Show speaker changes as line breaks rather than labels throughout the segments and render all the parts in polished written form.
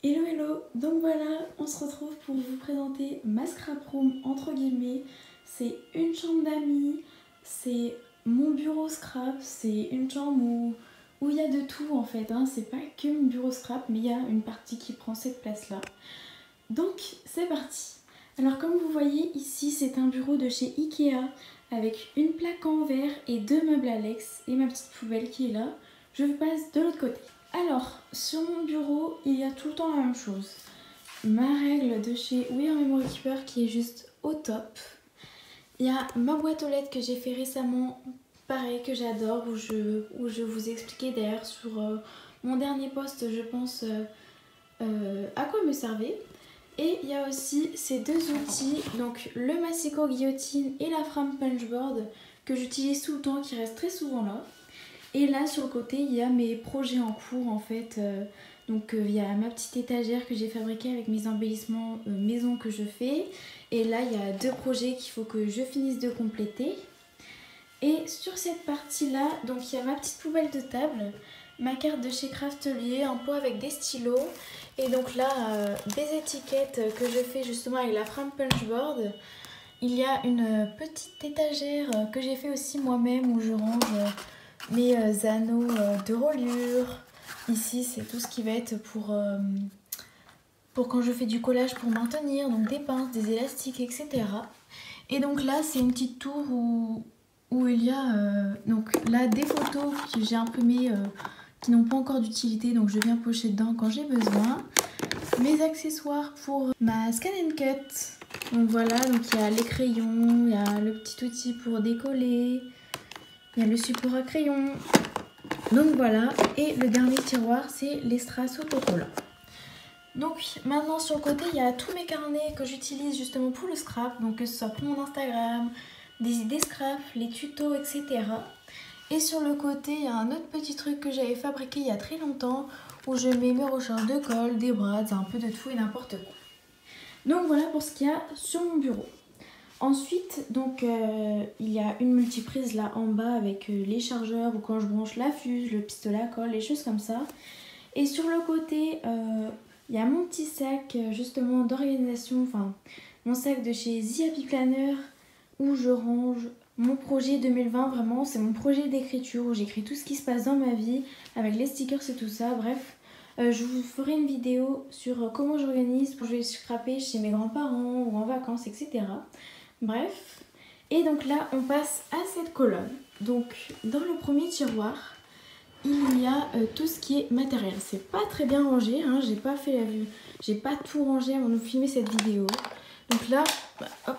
Hello hello, donc voilà, on se retrouve pour vous présenter ma scrap room entre guillemets. C'est une chambre d'amis, c'est mon bureau scrap, c'est une chambre où il y a de tout en fait, hein. C'est pas que mon bureau scrap, mais il y a une partie qui prend cette place là. Donc c'est parti. Alors comme vous voyez ici, c'est un bureau de chez Ikea avec une plaque en verre et deux meubles Alex et ma petite poubelle qui est là. Je passe de l'autre côté. Alors, sur mon bureau, il y a tout le temps la même chose. Ma règle de chez We Are Memory Keeper qui est juste au top. Il y a ma boîte aux lettres que j'ai fait récemment, pareil, que j'adore, où je vous expliquais d'ailleurs sur mon dernier post, je pense, à quoi me servait. Et il y a aussi ces deux outils, donc le Massico Guillotine et la Frame Punchboard, que j'utilise tout le temps, qui restent très souvent là. Et là sur le côté il y a mes projets en cours en fait, il y a ma petite étagère que j'ai fabriquée avec mes embellissements maison que je fais. Et là il y a deux projets qu'il faut que je finisse de compléter. Et sur cette partie là, donc il y a ma petite poubelle de table, ma carte de chez Craftelier, un pot avec des stylos. Et donc là des étiquettes que je fais justement avec la Frame Punchboard. Il y a une petite étagère que j'ai fait aussi moi-même où je range mes anneaux de rolure. Ici c'est tout ce qui va être pour quand je fais du collage pour maintenir, donc des pinces, des élastiques, etc. Et donc là c'est une petite tour où il y a donc là des photos que j'ai imprimées qui n'ont pas encore d'utilité, donc je viens pocher dedans quand j'ai besoin. Mes accessoires pour ma scan and cut. Donc voilà, donc il y a les crayons, il y a le petit outil pour décoller, il y a le support à crayon. Donc voilà, et le dernier tiroir c'est les strass autocollants. Donc maintenant sur le côté il y a tous mes carnets que j'utilise justement pour le scrap, donc que ce soit pour mon Instagram, des idées scrap, les tutos, etc. Et sur le côté il y a un autre petit truc que j'avais fabriqué il y a très longtemps où je mets mes recharges de colle, des brads, un peu de tout et n'importe quoi. Donc voilà pour ce qu'il y a sur mon bureau. Ensuite, donc il y a une multiprise là en bas avec les chargeurs ou quand je branche la fuse, le pistolet à colle, les choses comme ça. Et sur le côté, il y a mon petit sac justement d'organisation, enfin mon sac de chez The Happy Planner où je range mon projet 2020. Vraiment, c'est mon projet d'écriture où j'écris tout ce qui se passe dans ma vie avec les stickers et tout ça. Bref, je vous ferai une vidéo sur comment j'organise pour je vais scraper chez mes grands-parents ou en vacances, etc. Bref, et donc là on passe à cette colonne. Donc dans le premier tiroir, il y a tout ce qui est matériel. C'est pas très bien rangé, hein, j'ai pas fait la vue, j'ai pas tout rangé avant de filmer cette vidéo. Donc là, hop.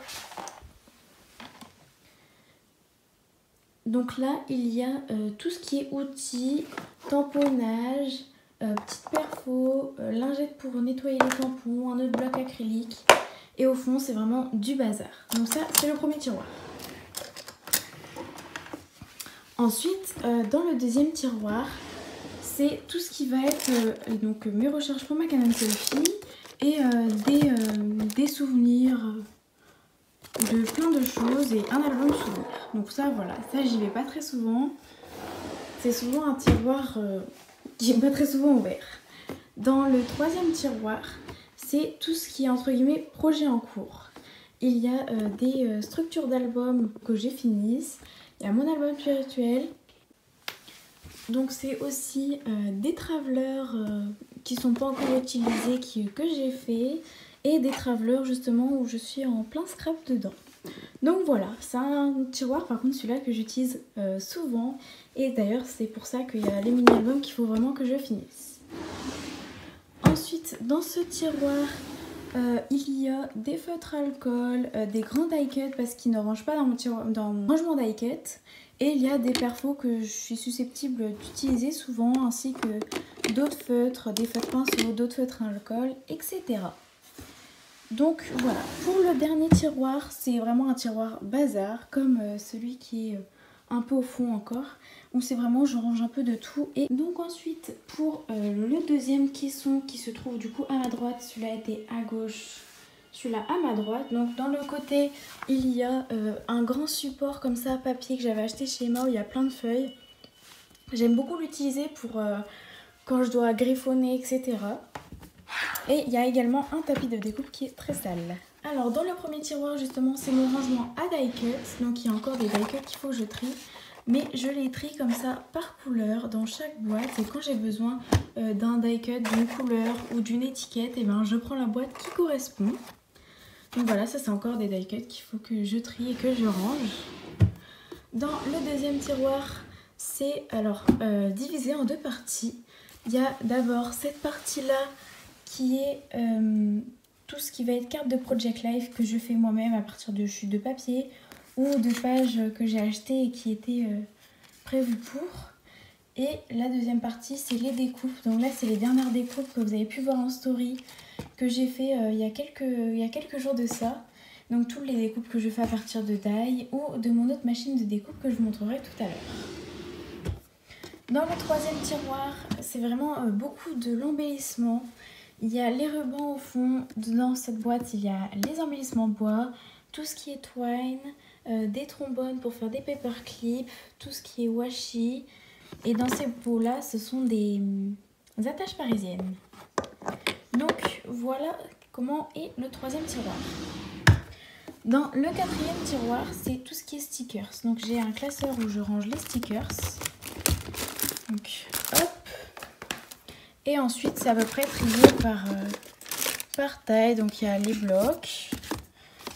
Donc là il y a tout ce qui est outils, tamponnage, petite perfo, lingette pour nettoyer les tampons, un autre bloc acrylique. Et au fond c'est vraiment du bazar. Donc ça c'est le premier tiroir. Ensuite dans le deuxième tiroir c'est tout ce qui va être donc mes recharges pour ma Canon selfie et des souvenirs de plein de choses et un album souvenirs. Donc ça voilà, ça j'y vais pas très souvent. C'est souvent un tiroir qui est pas très souvent ouvert. Dans le troisième tiroir c'est tout ce qui est entre guillemets projet en cours. Il y a des structures d'albums que j'ai finissent. Il y a mon album spirituel. Donc c'est aussi des travelers qui sont pas encore utilisés que j'ai fait. Et des travelers justement où je suis en plein scrap dedans. Donc voilà, c'est un tiroir par contre celui-là que j'utilise souvent. Et d'ailleurs c'est pour ça qu'il y a les mini-albums qu'il faut vraiment que je finisse. Ensuite dans ce tiroir il y a des feutres alcool, des grands die cuts parce qu'ils ne rangent pas dans mon rangement die cut. Et il y a des perfos que je suis susceptible d'utiliser souvent, ainsi que d'autres feutres, des feutres pinceaux, d'autres feutres alcool, etc. Donc voilà, pour le dernier tiroir, c'est vraiment un tiroir bazar, comme celui qui est un peu au fond encore, où c'est vraiment je range un peu de tout. Et donc ensuite pour le deuxième caisson qui se trouve du coup à ma droite, celui-là était à gauche, celui-là à ma droite. Donc dans le côté il y a un grand support comme ça papier que j'avais acheté chez Emma où il y a plein de feuilles. J'aime beaucoup l'utiliser pour quand je dois griffonner, etc. Et il y a également un tapis de découpe qui est très sale. Alors dans le premier tiroir justement c'est mon rangement à die cut. Donc il y a encore des die cut qu'il faut que je trie. Mais je les trie comme ça par couleur dans chaque boîte. Et quand j'ai besoin d'un die cut, d'une couleur ou d'une étiquette, et ben je prends la boîte qui correspond. Donc voilà, ça c'est encore des die cut qu'il faut que je trie et que je range. Dans le deuxième tiroir, c'est alors divisé en deux parties. Il y a d'abord cette partie-là qui est tout ce qui va être carte de Project Life que je fais moi-même à partir de chutes de papier ou de pages que j'ai achetées et qui étaient prévues pour. Et la deuxième partie, c'est les découpes. Donc là, c'est les dernières découpes que vous avez pu voir en story que j'ai fait il y a quelques jours de ça. Donc toutes les découpes que je fais à partir de die ou de mon autre machine de découpe que je vous montrerai tout à l'heure. Dans le troisième tiroir, c'est vraiment beaucoup de l'embellissement. Il y a les rubans au fond. Dans cette boîte, il y a les embellissements bois, tout ce qui est twine, des trombones pour faire des paperclips, tout ce qui est washi. Et dans ces pots-là, ce sont des attaches parisiennes. Donc voilà comment est le troisième tiroir. Dans le quatrième tiroir, c'est tout ce qui est stickers. Donc j'ai un classeur où je range les stickers. Donc hop. Et ensuite, c'est à peu près trié par taille. Donc il y a les blocs,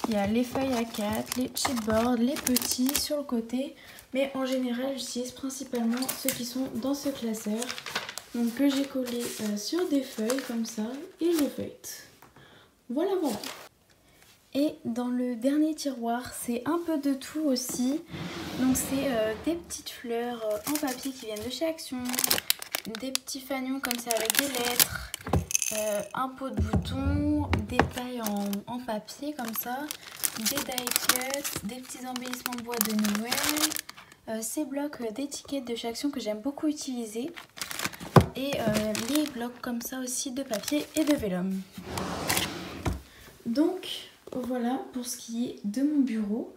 il y a les feuilles A4, les chipboards, les petits sur le côté. Mais en général, j'utilise principalement ceux qui sont dans ce classeur. Donc que j'ai collé sur des feuilles comme ça et je feuillete. Voilà, voilà. Et dans le dernier tiroir, c'est un peu de tout aussi. Donc c'est des petites fleurs en papier qui viennent de chez Action. Des petits fanions comme ça avec des lettres, un pot de boutons, des tailles en papier comme ça, des die cuts, des petits embellissements bois de Noël, ces blocs d'étiquettes de chez Action que j'aime beaucoup utiliser et les blocs comme ça aussi de papier et de vélum. Donc voilà pour ce qui est de mon bureau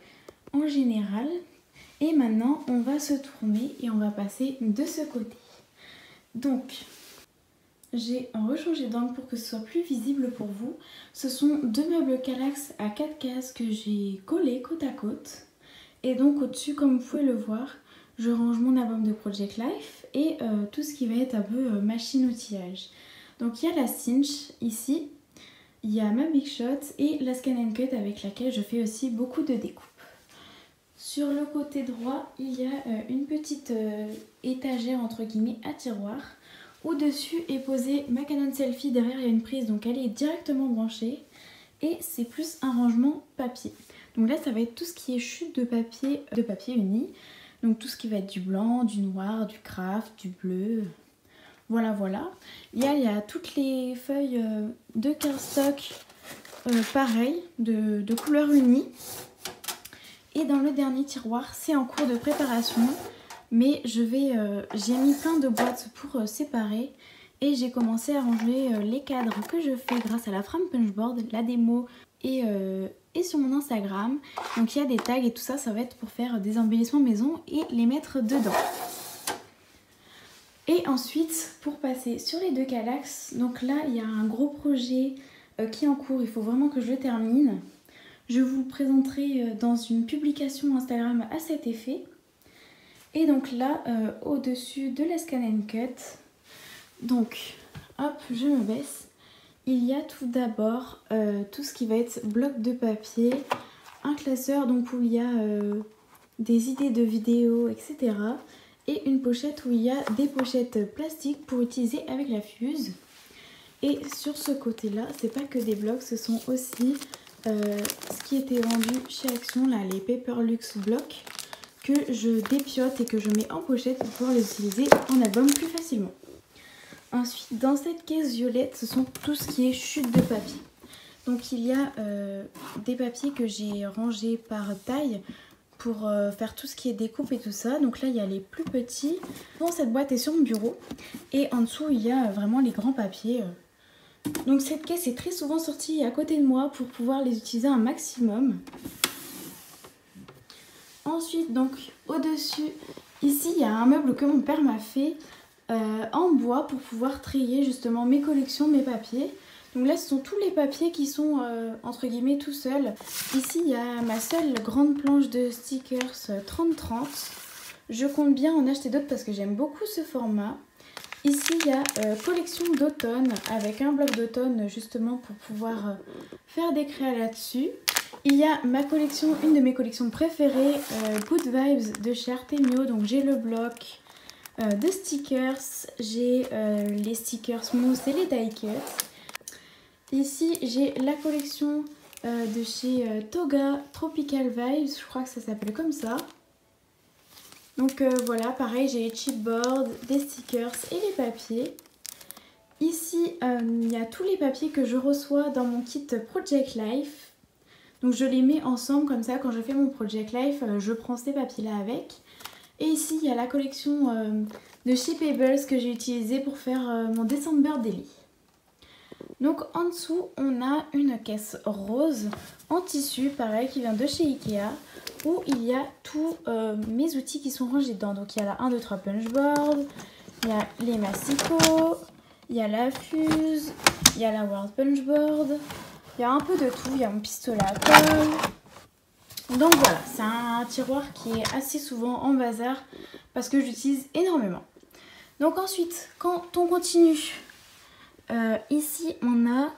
en général. Et maintenant on va se tourner et on va passer de ce côté. Donc, j'ai rechangé d'angle pour que ce soit plus visible pour vous. Ce sont deux meubles Kallax à 4 cases que j'ai collés côte à côte. Et donc au-dessus, comme vous pouvez le voir, je range mon album de Project Life et tout ce qui va être un peu machine outillage. Donc il y a la Cinch ici, il y a ma Big Shot et la Scan & Cut avec laquelle je fais aussi beaucoup de découpes. Sur le côté droit, il y a une petite étagère entre guillemets à tiroir. Au-dessus est posée ma Canon Selphy, derrière il y a une prise donc elle est directement branchée. Et c'est plus un rangement papier. Donc là ça va être tout ce qui est chute de papier uni. Donc tout ce qui va être du blanc, du noir, du craft, du bleu. Voilà, voilà. Il y a toutes les feuilles de cardstock pareil, de couleur unie. Et dans le dernier tiroir, c'est en cours de préparation, mais j'ai mis plein de boîtes pour séparer et j'ai commencé à ranger les cadres que je fais grâce à la frame punchboard, la démo et sur mon Instagram. Donc il y a des tags et tout ça, ça va être pour faire des embellissements maison et les mettre dedans. Et ensuite, pour passer sur les deux Kallax, donc là il y a un gros projet qui est en cours, il faut vraiment que je le termine. Je vous présenterai dans une publication Instagram à cet effet. Et donc là, au-dessus de la Scan & Cut, donc hop, je me baisse. Il y a tout d'abord tout ce qui va être bloc de papier, un classeur donc où il y a des idées de vidéos, etc. Et une pochette où il y a des pochettes plastiques pour utiliser avec la fuse. Et sur ce côté-là, c'est pas que des blocs, ce sont aussi ce qui était vendu chez Action, là, les Paperlux blocs que je dépiote et que je mets en pochette pour pouvoir les utiliser en album plus facilement. Ensuite, dans cette caisse violette, ce sont tout ce qui est chute de papier. Donc il y a des papiers que j'ai rangés par taille pour faire tout ce qui est découpe et tout ça. Donc là, il y a les plus petits. Bon, cette boîte est sur mon bureau et en dessous, il y a vraiment les grands papiers. Donc cette caisse est très souvent sortie à côté de moi pour pouvoir les utiliser un maximum. Ensuite, donc au-dessus, ici, il y a un meuble que mon père m'a fait en bois pour pouvoir trier justement mes collections, mes papiers. Donc là ce sont tous les papiers qui sont entre guillemets tout seuls. Ici il y a ma seule grande planche de stickers 30-30. Je compte bien en acheter d'autres parce que j'aime beaucoup ce format. Ici il y a collection d'automne avec un bloc d'automne justement pour pouvoir faire des créas là-dessus. Il y a ma collection, une de mes collections préférées, Good Vibes de chez Artemio. Donc j'ai le bloc de stickers, j'ai les stickers mousse et les die cuts. Ici j'ai la collection de chez Toga Tropical Vibes, je crois que ça s'appelle comme ça. Donc voilà, pareil, j'ai les chipboards, des stickers et les papiers. Ici il y a tous les papiers que je reçois dans mon kit Project Life. Donc je les mets ensemble comme ça, quand je fais mon Project Life, je prends ces papiers là avec. Et ici il y a la collection de chez Pebbles que j'ai utilisée pour faire mon December Daily. Donc en dessous on a une caisse rose en tissu, pareil, qui vient de chez Ikea, où il y a tous mes outils qui sont rangés dedans. Donc il y a la 1, 2, 3 punchboard, il y a les massicots, il y a la fuse, il y a la World Punchboard, il y a un peu de tout, il y a mon pistolet à colle. Donc voilà, c'est un tiroir qui est assez souvent en bazar parce que j'utilise énormément. Donc ensuite, quand on continue, ici on a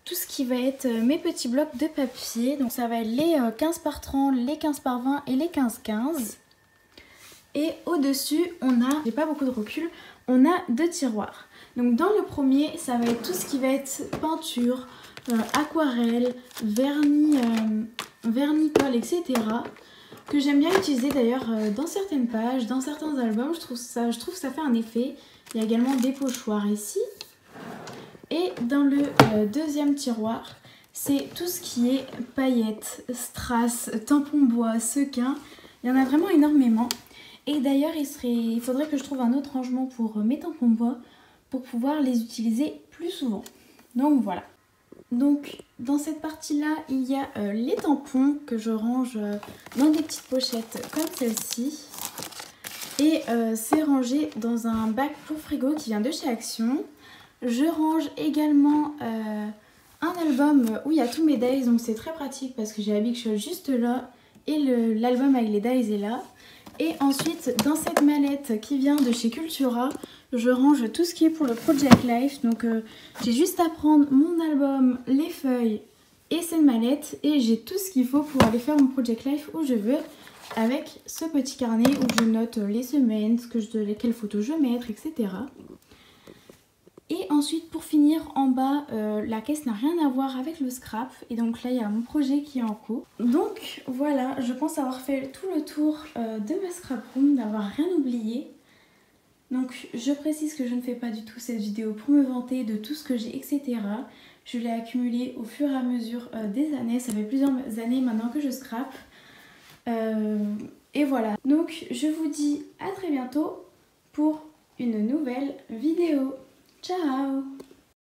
tout ce qui va être mes petits blocs de papier. Donc ça va être les 15 par 30, les 15 par 20 et les 15-15. Et au-dessus, on a, j'ai pas beaucoup de recul, on a 2 tiroirs. Donc dans le premier, ça va être tout ce qui va être peinture, aquarelle, vernis, vernis-colle, etc. Que j'aime bien utiliser d'ailleurs dans certaines pages, dans certains albums. Je trouve que ça fait un effet. Il y a également des pochoirs ici. Et dans le deuxième tiroir, c'est tout ce qui est paillettes, strass, tampons bois, sequins. Il y en a vraiment énormément. Et d'ailleurs, il faudrait que je trouve un autre rangement pour mes tampons bois pour pouvoir les utiliser plus souvent. Donc voilà. Donc dans cette partie-là, il y a les tampons que je range dans des petites pochettes comme celle-ci. Et c'est rangé dans un bac pour frigo qui vient de chez Action. Je range également un album où il y a tous mes dies, donc c'est très pratique parce que j'ai la Big Shot juste là et l'album avec les dies est là. Et ensuite, dans cette mallette qui vient de chez Cultura, je range tout ce qui est pour le Project Life. Donc j'ai juste à prendre mon album, les feuilles et cette mallette et j'ai tout ce qu'il faut pour aller faire mon Project Life où je veux, avec ce petit carnet où je note les semaines, quelles photos je vais mettre, etc. Et ensuite, pour finir, en bas, la caisse n'a rien à voir avec le scrap. Et donc là, il y a mon projet qui est en cours. Donc voilà, je pense avoir fait tout le tour de ma scrap room, d'avoir rien oublié. Donc je précise que je ne fais pas du tout cette vidéo pour me vanter de tout ce que j'ai, etc. Je l'ai accumulé au fur et à mesure des années. Ça fait plusieurs années maintenant que je scrap. Et voilà. Donc je vous dis à très bientôt pour une nouvelle vidéo. Ciao!